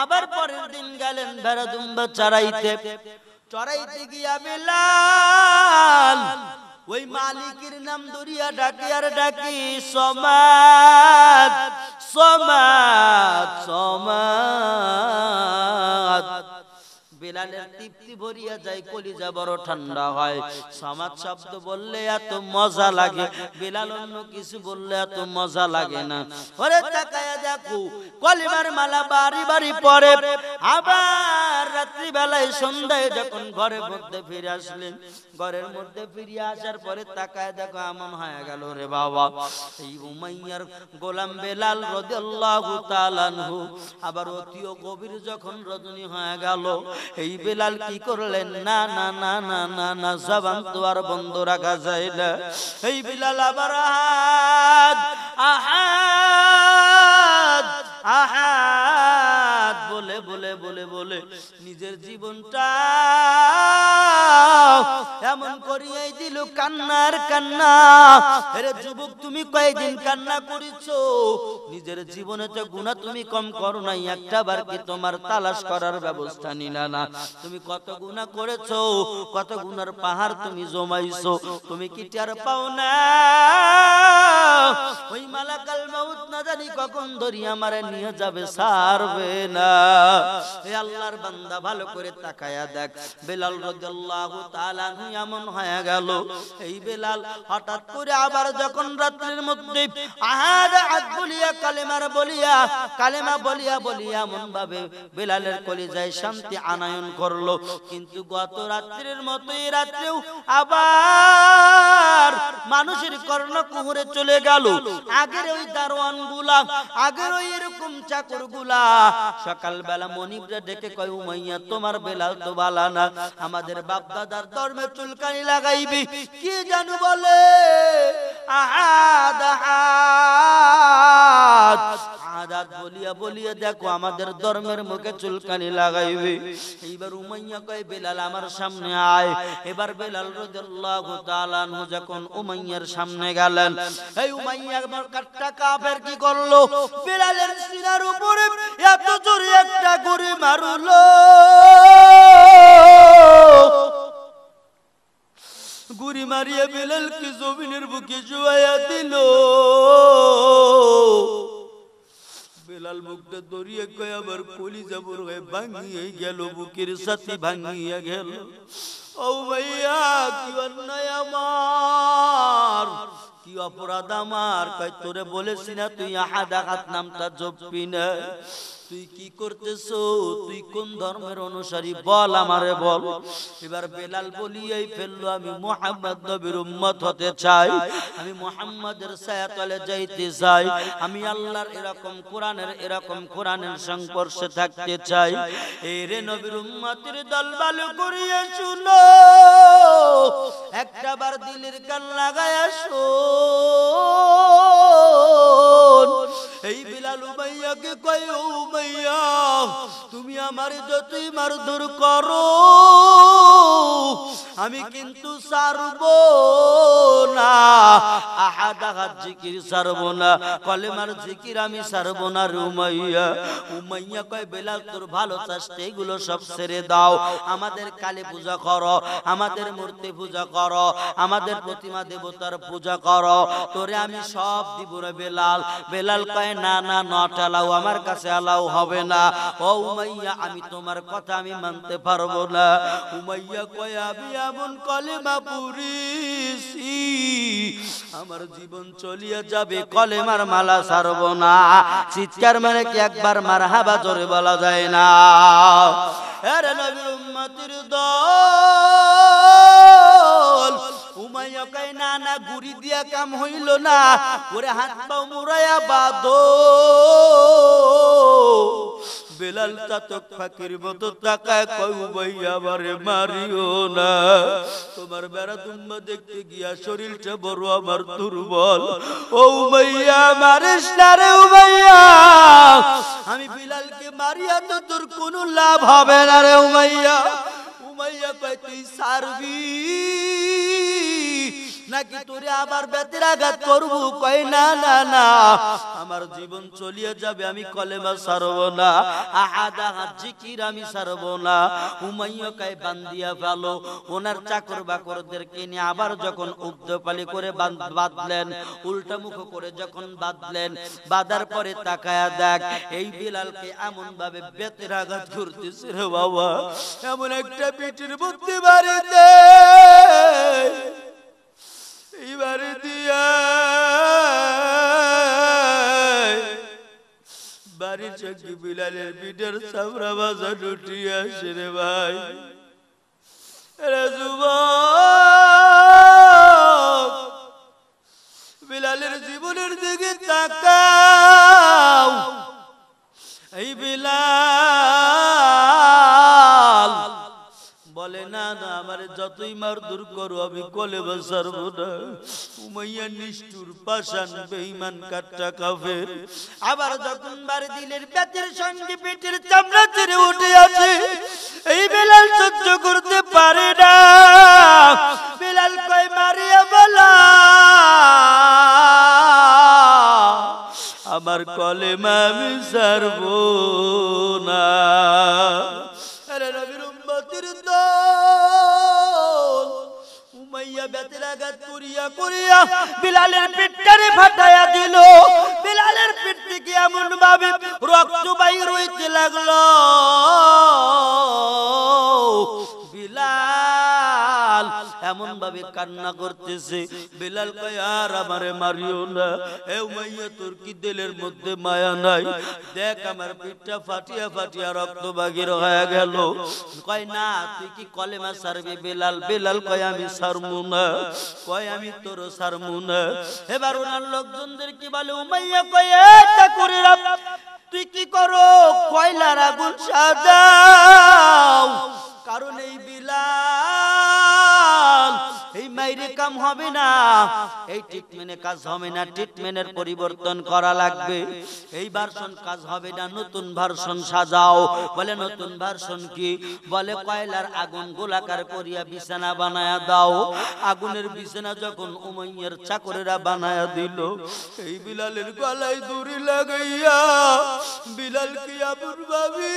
আবার পরের দিন গেলেন ভেড়া দুম্বা চড়াইতে। চড়াইতে গিয়া বিলাল ওই মালিকের নাম ধরিয়া ডাকি আর ডাকি, সমাদ সমাদ সমাদ। বিলালের তৃপ্তি ভরিয়া যায়, কলিজা বড় ঠান্ডা হয়। সমাদ শব্দ বললে এত মজা লাগে, বিলাল অন্য কিছু বললে এত মজা লাগে না। ওরে তাকায়া দেখো, কলিমার মালা বাড়ি বাড়ি পড়ে। আবার রাত্রি বেলায় সন্ধ্যায় যখন ঘরের মধ্যে ফিরে আসলেন, ঘরের মধ্যে ফিরে আসার পরে তাকায় দেখো এমন হয়ে গেল রে বাবা, এই উমাইয়ার গোলাম বিলাল রাদিয়াল্লাহু তাআলা আনহু আবার অতিও গভীর যখন রজনী হয়ে গেল, এই বিলাল কি করলেন, না না না না না না, জবান তো আর বন্ধ রাখা যায় না। এই বিলাল আবার আহাদ আহাদ আহাদ বলে বলে বলে বলে নিজের জীবনটা এমন করিয়াই দিল, কান্নার কান্না। আরে যুবক, তুমি কয়দিন কান্না করেছো? নিজের জীবনে তো গুনাহ তুমি কম করো নাই, একটা বার কি তোমার তালাশ করার ব্যবস্থা নিলা না? তুমি কত গুনাহ করেছো, কত গুনার পাহাড় তুমি জমাইছো, তুমি কি টের পাও না? ওই মালাকাল মাউত না জানি কখন ধরি আমারে নিয়ে যাবে, ছাড়বে না। হে আল্লাহর বান্দা, ভালো করে তাকায়া দেখ, বেলাল রাদিয়াল্লাহু তাআলা আনহু এমন হয়ে গেল। এই বেলাল হঠাৎ করে আবার যখন রাত্রির মধ্যে আহাদ আহাদ বলিয়া কালেমা বলিয়া এমন ভাবে বেলালের কলিজায় শান্তি আনয়ন করলো। কিন্তু গত রাত্রির মতো এই রাত্রেও আবার মানুষের কর্ণকুহরে চলে গেল। আগের ওই দারোয়ান গুলা, আগের ওই এরকম চাকর গুলা সকালবেলা মনিবরা ডেকে কয়, উমাইয়া তোমার বেলাল তো বালা না, আমাদের বাপ দাদার ধর্মে চুলকানি লাগাইবি, কি জানু বলে আহাদ আহাদ আহাদ বলিয়া দেখো আমাদের ধর্মের মুখে চুলকানি লাগাইবে। এইবার উমাইয়া কয়, বেলাল আমার সামনে আয়। এবার বেলাল রাদিয়াল্লাহু তাআলা আনহু যখন উমাইয়ার সামনে গেলেন, এই উমাইয়া কাটটা কাফের কি করলো? বেলালের সিনার উপরে এত জোরে একটা গুলি মারলো, গুলি মারিয়া বেলালকে জমিনের বুকে শুয়াইয়া দিল। বেলাল মুখটা দরিয়া কয়, আবার কলিজা বড় হয়ে ভাঙিয়ে গেল, বুকের সাথে ভাঙিয়া গেল। ও ভাইয়া, কি অন্যায় আমার, কি অপরাধ আমার? কয়, তোরে বলেছি না তুই আহাদ আহাদ নামটা জপবি না? তুই কি করতেছো? তুই কোন ধর্মের অনুসারী বল, আমারে বল। এবার বেলাল বলিয়াই ফেললো, আমি মুহাম্মদ নবীর উম্মত হতে চাই, আমি মুহাম্মাদের ছায়াতলে যাইতে চাই, আমি আল্লাহর এরকম কোরআনের সংস্পর্শে থাকতে চাই। এই রে নবীর উম্মতের দল, ভালো করিয়া শুনো, একটা বার দিলের কান লাগায়া শোন। এই বেলাল উমাইয়াকে কয়, উমাইয়া তুমি আমার যতই মারধর করো, আমি কিন্তু ছাড়বো না, আহাদ আহাদ জিকির ছাড়বো না, কলেমার জিকির আমি ছাড়বো না রে উমাইয়া। উমাইয়া কয়, বেলাল তোর ভালো চাষতে এগুলো সব ছেড়ে দাও, আমাদের কালী পূজা করো, আমাদের মূর্তি পূজা করো, আমাদের প্রতিমা দেবতার পূজা করো, তোরে আমি সব দিব রে বেলাল। বেলাল কয়, না না, নট অ্যালাউ, আমার কাছে অ্যালাউ হবে না। ও উমাইয়া, আমি তোমার কথা আমি মানতে পারবো না। উমাইয়া কয়, আমি এমন কলেমা পড়েছি আমার জীবন চলিয়া যাবে, কলেমার মালা ছাড়বো না। চিৎকার মেরে কি একবার মারহাবা জোরে বলা যায় না? আরে নবীর উম্মতের দল। উমাইয়া কয়, না না, গুড়ি দিয়া কাম হইল না, ওরে হাত পা মুড়াইয়া বাঁধো। বেলাল চাতক ফাঁকির মতো তাকায় কয়, উমাইয়া আমারে মারিও না, তোমার বেড়া দুম্বা দেখতে গিয়া শরীরটা বড় আমার দুর্বল। ও উমাইয়া, মারিস না রে উমাইয়া, আমি বিলালকে মারিয়া তো তোর কোনো লাভ হবে না রে উমাইয়া। উমাইয়া কয়, তুই ছাড়বি নাকি তোরে আবার বেতের আঘাত করবো? কয়, না না না, আমার জীবন চলিয়ে যাবে, আমি কলেমা ছাড়ব না, আহাদ আহাদ জিকির আমি ছাড়ব না। উমাইয়া কয়, বান্দিয়া ফেলো। ওনার চাকর বাকরদেরকে নিয়ে আবার যখন উদ্যপালি করে বাঁধলেন, উল্টা মুখ করে যখন বাঁধলেন, বাঁধার পরে তাকায়া দেখ, এই বিলালকে এমন ভাবে বেতের আঘাত করতেছে রে বাবা, এমন একটা পিঠের বুদ্ধি বাড়িতে এইবারে দিয়া বাড়ির চকি বিলালের পিঠের চামড়া বাজা উঠি আসে রে ভাই। যুবক, বিলালের জীবনের দিকে তাকাও। এই বিলাল বলে, না না, আমার যতই মার দূর করো আমি কলেমা ছাড়বো না। উমাইয়া নিষ্ঠুর, পাষাণ, বেঈমান, কাট্টা কাফের। আবার যখন বাড়ি দিলের বেতের সঙ্গে পেটের চামড়া ছেড়ে উঠে আছে, এই বিলাল সহ্য করতে পারে না। বিলাল কই মারিয়া বলা আমার কলেমা আমি ছাড়বো না। আরে নবীর উম্মতের দল উমাইয়া বেতেরাঘাত করিয়া করিয়া বিলালের পিঠটারে ফাটাইয়া দিল। বিলালের পিঠ থেকে এমন ভাবে রক্ত বাইর হইতে লাগলো। বিলাল এমন ভাবে কান্না করতেছে। বিলাল কয় আর আমারে মারিও না। এ উমাইয়া তোর কি দিলের মধ্যে মায়া নাই? দেখ আমার পিঠটা ফাটিয়া ফাটিয়া রক্ত বাগির হয়ে গেল। কয় না তুই কি কলেমা ছাড়বি বিলাল? বিলাল কয় আমি ছাড়মু না। কয় আমি তোর ছাড়মু না। এবার ওনার লোকজনদের কি বলে? উমাইয়া কয় এটা করে তুই কি করো? কয়লার আগুন সাজাও। কারণ এই বিলাল এই মাইরে কাম হবে না, এই ট্রিটমেন্টে কাজ হবে না, ট্রিটমেন্টের পরিবর্তন করা লাগবে। এই ভার্সন কাজ হবে না, নতুন ভার্সন সাজাও। বলে নতুন ভার্সন কি? বলে কয়লার আগুন গোলাকার করিয়া বিছানা বানায়া দাও। আগুনের বিছানা যখন উমাইয়ার চাকরেরা বানায়া দিল, এই বিলালের গলায় দড়ি লাগাইয়া বিলাল কি আবুর ভাবি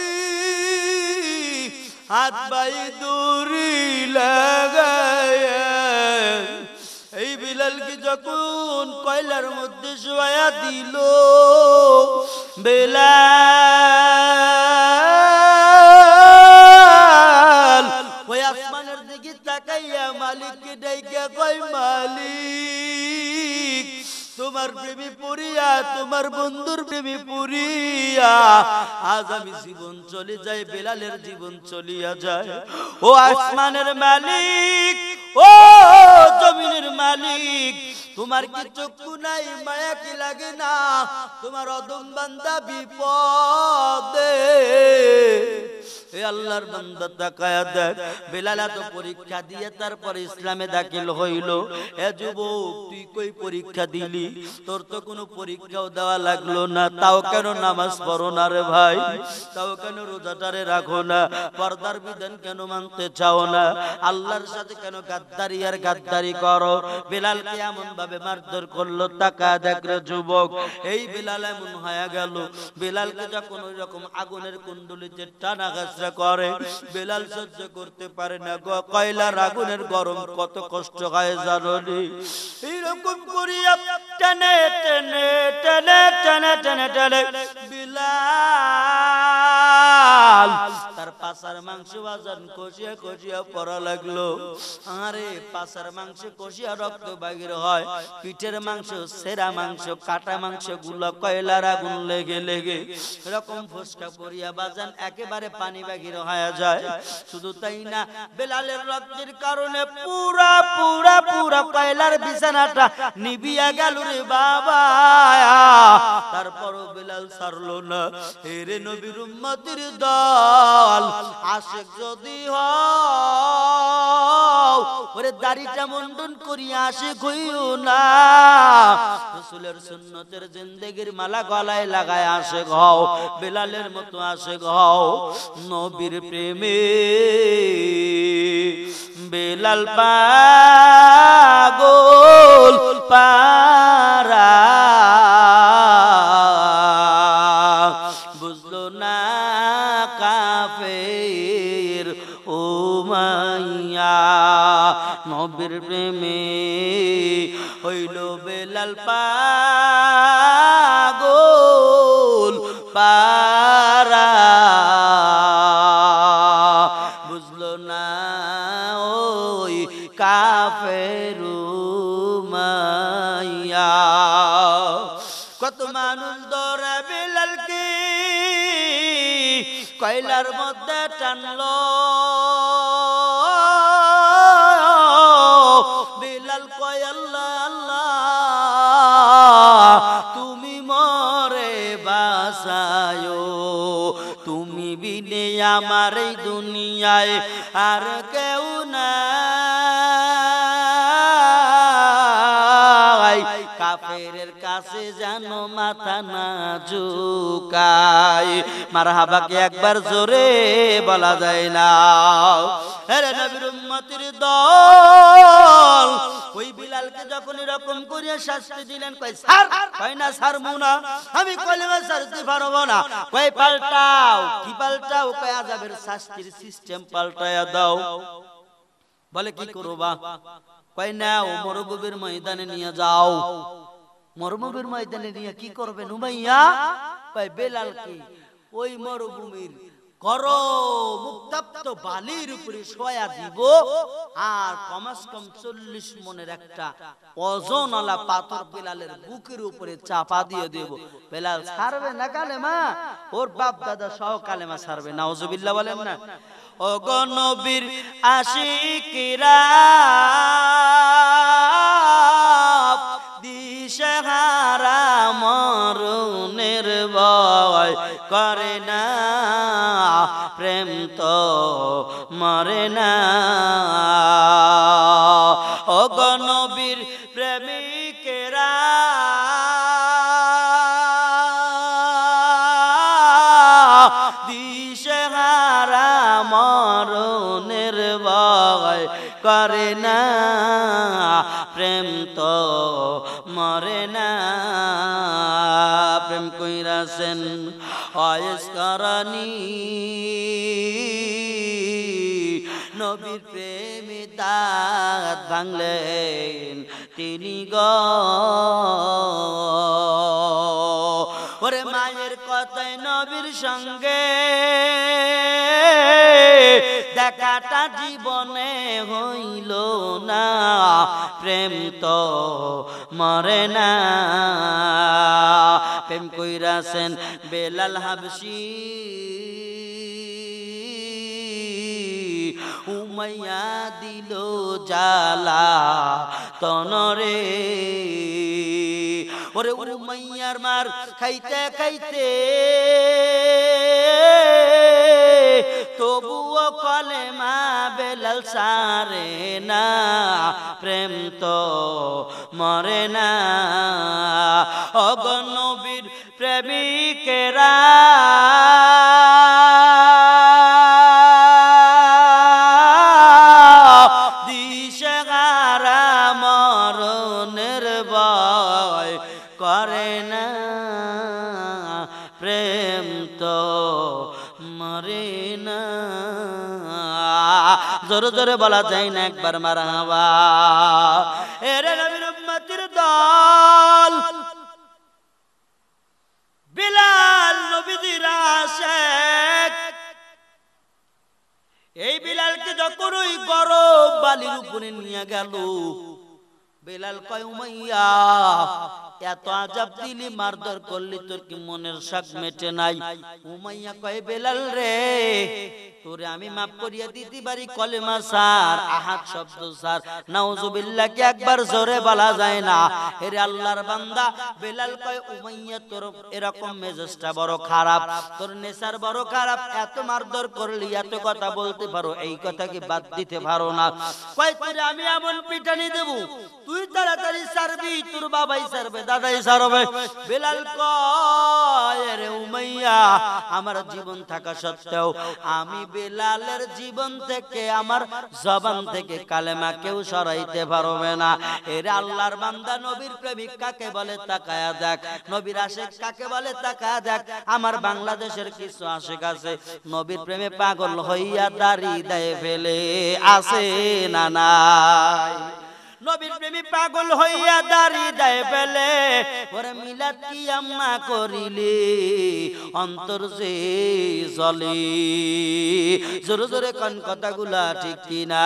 হাত বাই দড়ি লাগাইয়া এই বিলালকে যখন কয়লার মধ্যে শোয়া দিল, বিলাল ওই আসমানের দিকে তাকাইয়া মালিককে ডাইকা কয় মালিক তোমার প্রেমে পড়িয়া, তোমার বন্ধুর প্রেমে পড়িয়া আজ আমি জীবন চলে যায়, বিলালের জীবন চলিয়া যায়। ও আসমানের মালিক, ও জমিনের মালিক, তোমার কি চক্ষু নাই? মায়া কি লাগে না? তোমার অদম বান্দা বিপদে। এ আল্লাহর বান্দা তাকায়া দেখ, বিলাল এত পরীক্ষা দিয়ে তারপরে ইসলামে দাখিল হইল। এ যুবক তুই কই পরীক্ষা দিলি? তোর তো কোনো পরীক্ষাও দেওয়া লাগলো না। তাও কেন নামাজ পড়ো না রে ভাই? তাও কেন রোজাটারে রাখো না? পর্দার বিধান কেন মানতে চাও না? আল্লাহর সাথে কেন গাদ্দারি আর গাদ্দারি করো? বিলালকে এমন ভাবে মারধর করলো, তাকা দেখ রে যুবক। এই বিলাল এমন হয়ে গেল, বিলালকে যখন ওই রকম আগুনের কুণ্ডলিতে টানা গাছরা করে, বিলাল সহ্য করতে পারে না। কয়লার আগুনের গরম কত কষ্ট হয় জানো নি? এইরকম করিয়া টেনে টেনে টেনে টেনে টেনে টেনে বিলাল তার পাছার মাংস বাজান কষিয়া কষিয়া পড়া লাগলো। আরে পাছার মাংস কষিয়া রক্ত বাগির হয়, পিঠের মাংস, সেরা মাংস, কাটা মাংস গুলো কয়লার আগুন লেগে লেগে এরকম ফুসকা পড়িয়া বাজান একেবারে পানি বাগির হয়ে যায়। শুধু তাই না, বিলালের রক্তের কারণে পুরা পুরা পুরা কয়লার বিছানাটা নিবিয়া গেল রে বাবা। তারপরও বিলাল ছাড়লো না। এরে নবীর উম্মতের দল, আশিক যদি হও ওরে দাড়িটা মুন্ডন করিয়া আশিক হইও না। রাসূলের সুন্নতের জিন্দেগির মালা গলায় লাগায় আশিক হও, বিলালের মতো আশিক হও। নবীর প্রেমে বিলাল পাগল পারা, বুঝলো না কাফের উমাইয়া। নবীর প্রেমে হইল বিলাল পাগল পারা, বুঝলো না ওই কাফের উমাইয়া। কত মানুষ ধরে বিলালকে কয়লার মধ্যে টানলো, বিলাল কয় আল্লাহ আল্লাহ তুমি মরে বাঁচায়ো, তুমি বিনে আমার এই দুনিয়ায় আর কেউ নাই। কাফেরের কাছে যেন মাথা না ঝুকায়। মারহাবাকে একবার জোরে বলা যায় না? আরে নবীর উম্মতের দল ওই বিলালকে যখন এরকম করে শাস্তি দিলেন, কই স্যার, কই না ছাড়বো না, আমি কলেমা ছাড়তে পারবো না। কই পাল্টাও। কি পাল্টাও? কই আযাবের শাস্তির সিস্টেম পাল্টায়া দাও। বলে কি করবা? কই নাও মরুভূমির ময়দানে নিয়ে যাও। মরুভূমির ময়দানে নিয়ে কি করবেন উমাইয়া? কই বেলালকে ওই মরুভূমির গরম উত্তপ্ত বালির উপরে শোয়া দিব, আর কমস কম 40 মনের একটা ওজনওয়ালা পাথর বেলালের বুকের উপরে চাপা দিয়ে দেব। বেলাল ছাড়বে না কালেমা, ওর বাপ দাদা সহ কালেমা ছাড়বে। নাউজুবিল্লাহ বলেন না? ও গো নবীর আশিকরা দিশেহারা মরণের ভয় করে না, প্রেম তো মরে না। ও গো নবীর প্রেমিকেরা দিশেহারা মরণের ভয় করে না, প্রেম তো মরে না। প্রেম কইরাছেন ওয়াইস করনি, নবীর প্রেমে দাঁত ভাঙলেন তিনি গো। ওরে মায়ের কথায় নবীর সঙ্গে দেখাটা জীবনে হইল না, প্রেম তো মরে না। প্রেম কইরাছেন বেলাল হাবশি, উমাইয়া দিল জালা তনরে। ওরে উমাইয়ার মার খাইতে খাইতে তবুও কলেমা বেলাল সারে না, প্রেম তো মরে না। ও গো নবীর প্রেমিকেরা দিশেহারা মরণের ভয় করে না, প্রেম তো মরে না। জোরে জোরে বলা যায় না একবার মারহাবা? এরে নবীর উম্মতের দল বিলাল নবীজির আশিক। এই বিলালকে যখন ওই গরম বালির উপরে নিয়ে গেল, বেলাল কয় উমাইয়া এত আজাব দিলি, মারধর করলি, তোর কি মনের শাক মেটে নাই? উমাইয়া কয় বেলাল রে, তোরে আমি মাফ করিয়া দিতে পারি, কলেমা সার, আহাদ শব্দ সার। নাউজুবিল্লাহ কি একবার জোরে বলা যায় না? এরে আল্লাহর বান্দা বেলাল কয় উমাইয়া তোর এরকম মেজাজটা বড় খারাপ, তোর নেশার বড় খারাপ, এত মারধর করলি, এত কথা বলতে পারো, এই কথা কি বাদ দিতে পারো না? কয় তোরে আমি এমন পিটানি দেব, তুই তাড়াতাড়ি সারবি, তোর বাবাই সারবে, দাদাই সারবে। বেলাল কয় রে উমাইয়া, আমার জীবন থাকা সত্ত্বেও আমি বেলালের জীবন থেকে, আমার জবান থেকে কালেমা কেউ সরাইতে পারবে না। এরে আল্লাহর বান্দা, নবীর প্রেমিক কাকে বলে তাকায়া দেখ, নবীর আশিক কাকে বলে তাকায়া দেখ। আমার বাংলাদেশের কিছু আশিক আছে নবীর প্রেমে পাগল হইয়া দাড়ি দেয় ফেলে, আছে না নাই? নবীর প্রেমী পাগল হইয়া দাড়ি দেয় ফেলে। ওরে মিলাদ কি আম্মা করিলে অন্তর যে জ্বলে। জোরে জোরে কোন কথাগুলা ঠিক কিনা?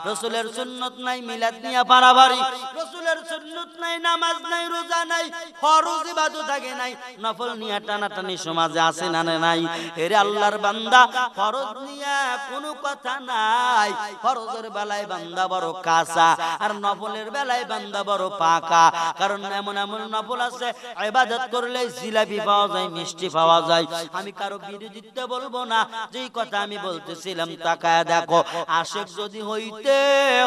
রাসূলের সুন্নাত নাই মিলাদ নিয়া পারাবাড়ি, রাসূলের সুন্নাত নাই, নামাজ নাই, রোজা নাই, ফরজ ইবাদত থাকে নাই, নফল নিয়া টানাটানি সমাজে আছে না নাই? এরে আল্লাহর বান্দা, ফরজ নিয়া কোনো কথা নাই, ফরজের বেলায় বান্দা বড় কাঁচা, আর নফলের বেলায় বান্দা বড় পাকা। কারণ এমন এমন নফল আছে ইবাদত করলে জিলাপি পাওয়া যায়, মিষ্টি পাওয়া যায়। আমি কারো বিরোধিতা বলবো না, যেই কথা আমি বলতেছিলাম তাকায় দেখো। আশেক যদি হইতে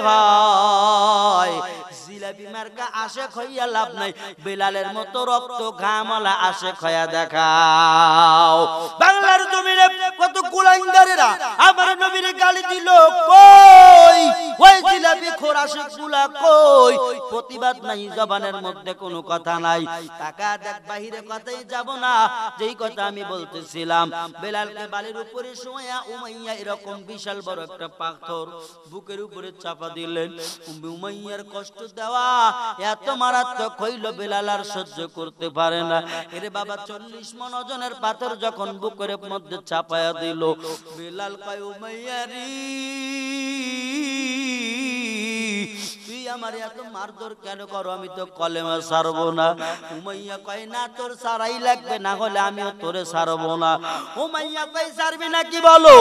হয় জিলাপি মার্কা আশেক হইয়া লাভ নাই, বেলালের মতো রক্ত ঘামালা আশেক হইয়া দেখাও। বাংলার জমিনে কত কুলাঙ্গারেরা আমার নবীর গালি দিল, কই ওই জিলাপি খোর আশেক গুলা কই? প্রতিবাদ নাই, জবানের মধ্যে কোনো কথা নাই। টাকা দেখ বাহিরে কথাই যাব না, যেই কথা আমি বলতেছিলাম। বেলালকে বালির উপরে শোয়া উমাইয়া এরকম বিশাল বড় একটা পাথর বুকের উপরে চাপা দিলেন। উমাইয়ার কষ্ট দেওয়া এত মারাত্মক হইল বেলাল আর সহ্য করতে পারে না। এরে বাবা 40 মণ ওজনের পাথর যখন বুকের মধ্যে চাপায়া দিল, বেলাল কয় উমাইয়ারি তুই আমার এত মারধর কেন করো? আমি তো কলেমা ছাড়বো না। উমাইয়া কয় না তোর ছাড়াই লাগবে, না হলে আমিও তোরে ছাড়বো না। উমাইয়া কয় ছাড়বি না কি বলো?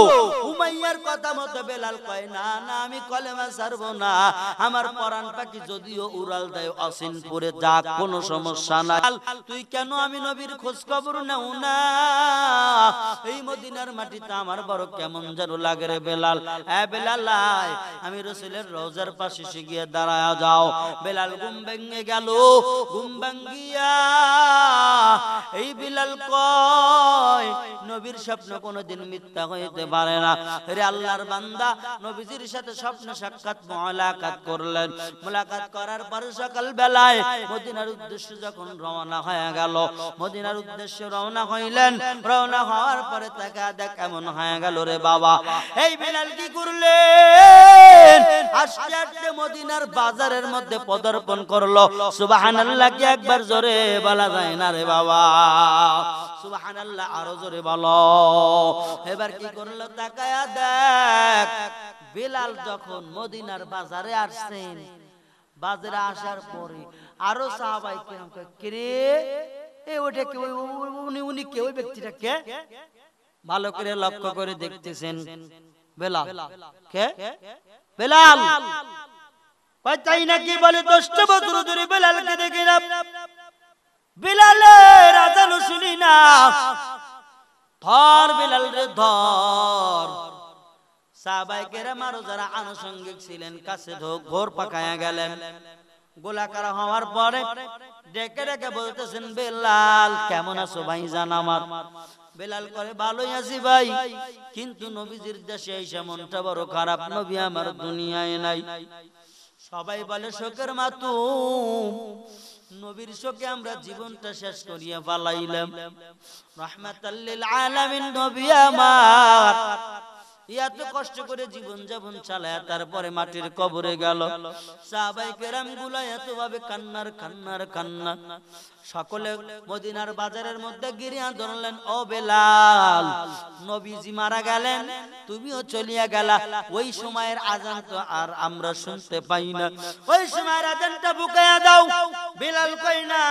উমাইয়ার কথা মতো বেলাল কয় না না আমি কলেমা ছাড়বো না, আমার পরাণ পাখি যদিও উড়াল দেয় অসিনপুরে যাক, কোনো সমস্যা নাই। তুই কেন আমি নবীর খোঁজ খবর নেও না? এই মদিনার মাটিতে আমার বড় কেমন যেন লাগে রে বেলাল। হ্যাঁ বেলাল আমি রাসূলের রওজার পাশে এসে গিয়ে দাঁড়ায়া যাও। বেলাল ঘুম ভেঙে গেল, ঘুম ভাঙ্গিয়া এই বেলাল কয় নবীর স্বপ্ন কোনোদিন মিথ্যা হইতে পারে না। রে আল্লাহর বান্দা নবীজির সাথে স্বপ্নে সাক্ষাৎ মুলাকাত করলেন। মুলাকাত করার পর সকাল বেলায় মদিনার উদ্দেশ্যে যখন রওনা হয়ে গেল, মদিনার উদ্দেশ্যে রওনা হইলেন। রওনা হওয়ার পরে তাকে দেখ কেমন হয়ে গেল রে বাবা। এই বেলাল কি করলেন? আস্তে আস্তে মদিনার বাজারের মধ্যে পদার্পণ করলো। সুবহানাল্লাহ কি একবার জোরে বলা যায় না রে বাবা? সুবহানাল্লাহ আরো জোরে বলো। এবার কি করলো তাকায়া দেখ, বেলাল যখন মদিনার বাজারে আসছেন, বাজারে আসার পরে আরো সাহাবাই কেরাম কয় কে এ ওটা কে? উনি কে? ওই ব্যক্তিটা কে? ভালো করে লক্ষ্য করে দেখতেছেন। বেলাল কে? বেলাল তাই নাকি? বলে 10 বছর ধরে বেলালকে দেখি না, বেলালের আজান শুনি না। ধর বেলাল রে ধর। সাহাবায়ে কেরাম আরো যারা আনুষঙ্গিক ছিলেন কাছে ঘোর পাকায়া গেলেন। গোলাকার হওয়ার পরে ডেকে ডেকে বলতেছেন বেলাল কেমন আছো ভাইজান আমার? বেলাল করে ভালোই আছি ভাই, কিন্তু নবীজির দেশে এসে মনটা বড় খারাপ, নবী আমার দুনিয়ায় নাই। সবাই বলে শোকের মাতুম, নবীর শোকে আমরা জীবনটা শেষ করিয়া পালাইলাম। রাহমাতাল লিল আলামিন নবী আমার এত কষ্ট করে জীবন যাপন চালায় তারপরে মাটির কবরে গেল। সাহাবায়ে কেরাম গুলা এত ভাবে কান্নার কান্নার কান্না। সকলে মদিনার বাজারের মধ্যে গিরিয়া ধরলেন, ও বেলাল নবীজি মারা গেলেন, তুমিও চলিয়া গেলা, ওই সময়ের আজান তো আর আমরা শুনতে পাই না, ওই সময়ের আজানটা বুকায়া দাও। বেলাল কই না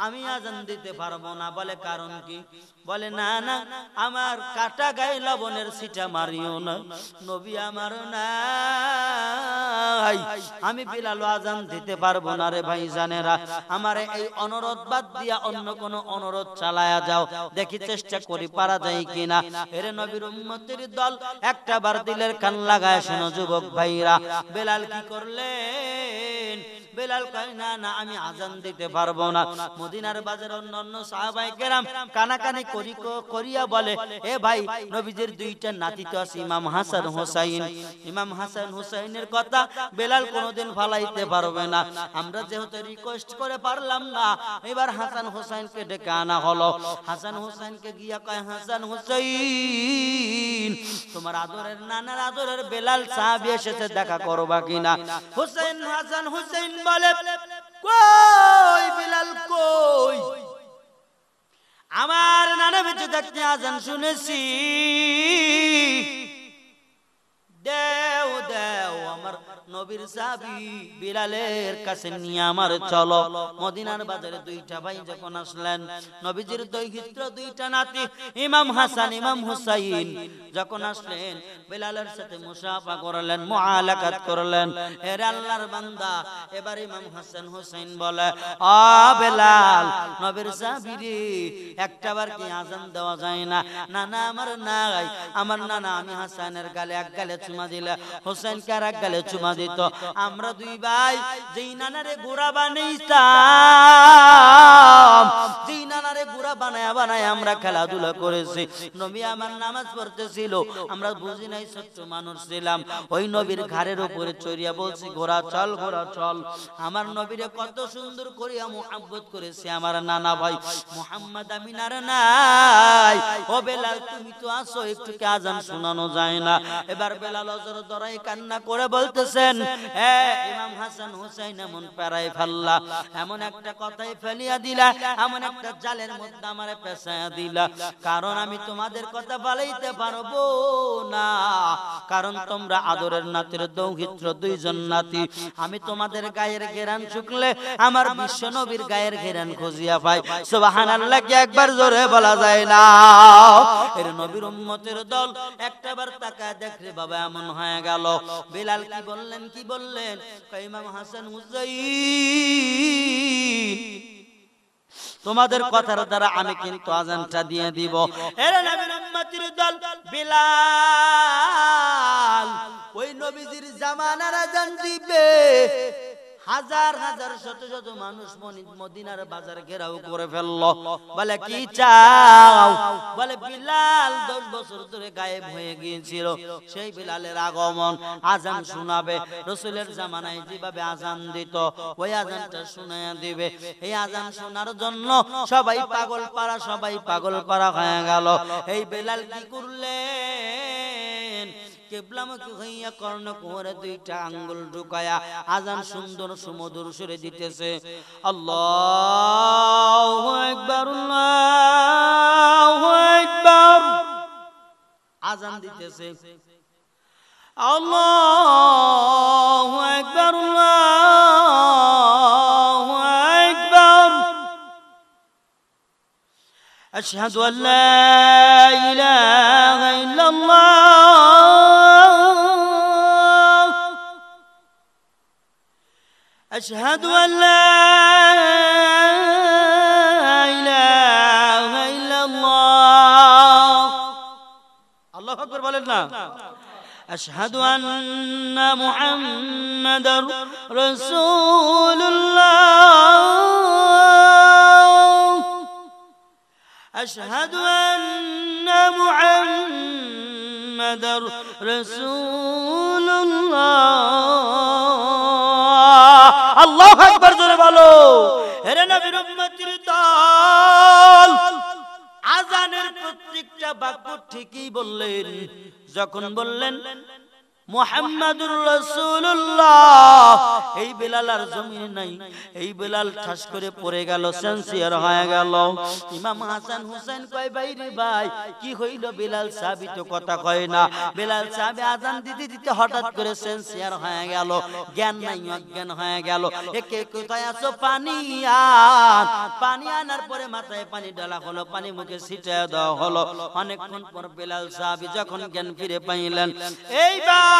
আমি আজান দিতে পারবো না। বলে কারণ কি? বলে না না আমার কাটা গায়ে লবণের ছিটা মারিও না, নবী আমার নাই, আমি বেলাল আজান দিতে পারবো না রে ভাই জানেরা। আমার এই অনুরোধ বাদ দিয়া অন্য কোন অনুরোধ চালায়া যাও, দেখি চেষ্টা করি পারা যায় কিনা। এরে নবীর উম্মতের দল একটা বার দিলের কান লাগায় শোনো যুবক ভাইরা। বেলাল কি করলেন? বেলাল কয় না না আমি আজান দিতে পারবো না। মদিনার বাজারে অন্যান্য সাহাবায়ে কেরাম কানাকানি করিয়া বলে, এ ভাই নবীজির দুইটা নাতি তো আছে, ইমাম হাসান হুসাইন, ইমাম হাসান হুসাইনের কথা বেলাল কোনোদিন ফালাইতে পারবে না। আমরা যেহেতু রিকোয়েস্ট করে পারলাম না, এবার হাসান হুসাইনকে ডেকে আনা হলো। হাসান হুসাইনকে গিয়া কয়, হাসান হুসাইন তোমার আদরের নানার আদরের বেলাল সাহাবী এসেছে, দেখা করবা কিনা? হুসাইন হাসান হুসাইন বলে, কই বেলাল কই? আমার নানা বেঁচে থাকতে আজান শুনেছি, দেও দেও আমার নবীর সাহাবী বিলালের কাছে নিয়ে আমার চলো। মদিনার বাজারে দুইটা ভাই যখন আসলেন, নবীজির দৌহিত্র দুইটা নাতি ইমাম হাসান ইমাম হুসাইন যখন আসলেন, বিলালের সাথে মুসাফা করলেন, মুআলাকাত করলেন। এর আল্লাহর বান্দা, এবার ইমাম হাসান হুসাইন বলে, ও বিলাল, নবীর সাহাবী রে, একটাবার কি আজান দেওয়া যায় না? না না, আমার নাই, আমার নানা, আমি হাসানের গালে এক গালে চুমা দিলে হোসেনকে আর এক গালে চুমা দিত। আমরা দুই ভাই যেই নানারে গোড়া বানাইতাম, যেই নানারে গোড়া বানায় বানায় আমরা খেলাধুলা করেছি। নবী আমার নামাজ পড়তেছিল, আমরা বুঝি নাই, ছোট্ট মানুষ ছিলাম। ওই নবীর ঘাড়ের উপরে চড়িয়া বলছি, ঘোড়া চল, ঘোড়া চল। আমার নবীরে কত সুন্দর করিয়া মুহাব্বত করেছে আমার নানা ভাই মুহাম্মদ আমিনার নাই। ও বেলাল, তুমি তো আসো, একটু কি আজান শোনানো যায় না? এবার বেলাল অজর দরাই কান্না করে বলতেছেন, ইমাম হাসান হুসাইন এমন প্যারাই ফেললা, এমন একটা কথাই ফেলিয়া দিলা, এমন একটা জালের মধ্যে আমারে পেঁচাইয়া দিলা। কারণ আমি তোমাদের কথা বলাইতে পারবো না, কারণ তোমরা আদরের নাতির দৌহিত্র দুইজন নাতি। আমি তোমাদের গায়ের ঘেরান শুকলে আমার বিশ্ব নবীর গায়ের ঘেরান খুঁজিয়া পাই। সুবহানাল্লাহ কি একবার জোরে বলা যায় না? এর নবীর উম্মতের দল একটাবার তাকায় দেখরে বাবা এমন হয়ে গেল। বিলাল কি বললেন, কি বললেন? ইমাম হাসান হুসাইন, তোমাদের কথার দ্বারা আমি কিন্তু আজানটা দিয়ে দিব। এর নবীর উম্মতের দল বিলাল ওই নবীজির জামানার আজান দিবে। হাজার হাজার শত শত মানুষ মদিনার বাজার ঘেরাও করে ফেললো। বলে কি চাও? বলে বিলাল 10 বছর ধরে গায়েব হয়ে গিয়েছিল, সেই বিলালের আগমন, আজান শোনাবে। রাসূলের জামানায় যেভাবে আজান দিত ওই আজানটা শোনায়া দিবে। এই আজান শোনার জন্য সবাই পাগল পাড়া, সবাই পাগল পাড়া হয়ে গেল। এই বিলাল কি করলেন? কিবলামুখী হইয়া কর্ণকুহরে দুইটা আঙ্গুল ঢুকায়া আজান সুন্দর সুমধুর সুরে দিতেছে। আল্লাহু আকবার, আল্লাহু আকবার, আজান দিতেছে। আল্লাহু আকবার, আল্লাহু আকবার। আশহাদু আল্লা ইলাহা ইল্লাল্লাহ, আশহাদু আল্লা ইলাহা ইল্লাল্লাহ। আল্লাহু আকবার বলেন না? আশহাদু আন্না মুহাম্মাদার রাসূলুল্লাহ, আশহাদু আন্না মুহাম্মাদার রাসূলুল্লাহ। আল্লাহু আকবার জোরে বলো। হে নবীর উম্মতের দল, আজানের প্রত্যেকটা বাক্য ঠিকই বললেন। যখন বললেন মুহাম্মাদুর রাসূলুল্লাহ, এই বিলাল আর জমিনে নাই, এই বিলাল ঠাস করে পড়ে গেল, সেন্সিয়ার হয়ে গেল। ইমাম হাসান হুসাইন কয়, ভাই রে ভাই, কি হইল? বিলাল সাহাবী তো কথা কয় না। বিলাল সাহাবী আজান দিতে দিতে হঠাৎ করে সেন্সিয়ার হয়ে গেল, জ্ঞান নাই, অজ্ঞান হয়ে গেল। একে কোথায় আছো? পানি আন। পানি আনার পরে মাথায় পানি ঢালা হলো, পানি মুখে ছিটিয়ে দেওয়া হলো। অনেকক্ষণ পর বিলাল সাহাবী যখন জ্ঞান ফিরে পাইলেন, এইবার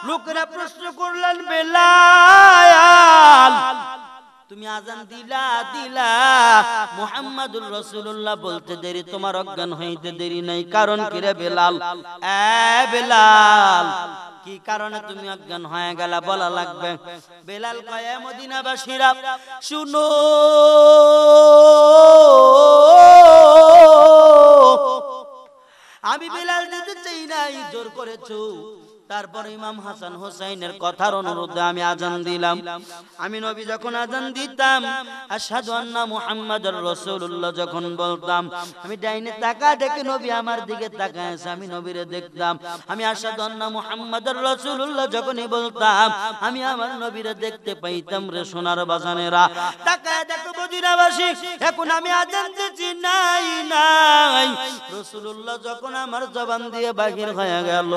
লোকেরা প্রশ্ন করলেন, বিলাল তুমি আজান দিলা দিলা, মুহাম্মাদুর রাসূলুল্লাহ বলতে দেরি, তোমার অজ্ঞান হইতে দেরি নাই, কারণ কি রে বিলাল? বিলাল, কি কারণে তুমি অজ্ঞান হয়ে গেলা বলা লাগবে। বিলাল কয়, মদিনাবাসীরা শুনো, আমি বিলাল দিতে চাই নাই, জোর করেছো। তারপর ইমাম হাসান হুসাইনের কথার অনুরোধে আমি আজান দিলাম। আমি নবী যখন আজান দিতাম, আশহাদু আন্না মুহাম্মাদুর রাসূলুল্লাহ যখন বলতাম, আমি ডাইনে তাকা দেখে নবী আমার দিকে তাকায় আছে, আমি নবীরে দেখতাম। আমি আশহাদু আন্না মুহাম্মাদুর রাসূলুল্লাহ যখনই বলতাম, আমি আমার নবীরে দেখতে পাইতাম। রে সোনার বাজানেরা, তাকায় দেখো মদিনাবাসী, এখন আমি আজান দিচ্ছি নাই নাই, রাসূলুল্লাহ যখন আমার জবান দিয়ে বাহির হয়ে গেল,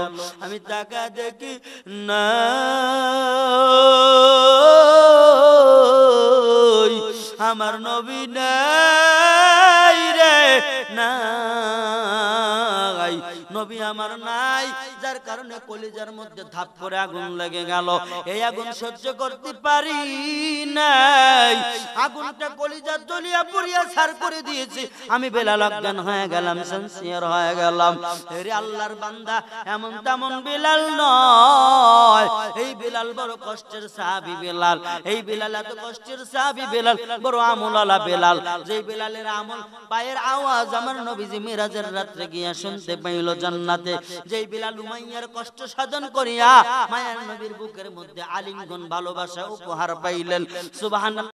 আমি তাকা দেখি না আমার নবী নাই রে, নাই নবী আমার নাই, যার কারণে কলিজার মধ্যে ধাপ করে আগুন লেগে গেল। এই আগুন সহ্য করতে পারি নাই, আগুনটা কলিজা জ্বলিয়া পুড়িয়া ছাড় করে দিয়েছি। আমি বেলাল অজ্ঞান হয়ে গেলাম, সিনসিয়ার হয়ে গেলাম। রে আল্লাহর বান্দা, এমন তেমন বেলাল নয়। এই বেলাল বড় কষ্টের সাহাবী বেলাল, এই বেলাল এত কষ্টের সাহাবী বেলাল, বড় আমলওয়ালা বেলাল। যেই বেলালের আমল পায়ের আওয়াজ আমার নবীজি মিরাজের রাত্রে গিয়া শুনতে পাইল জান্নাতে। যেই বেলাল উমাইয়ার কষ্ট সাধন করিয়া মায়ার নবীর বুকের মধ্যে আলিঙ্গন ভালোবাসা উপহার পাইলেন। সুবহানাল্লাহ।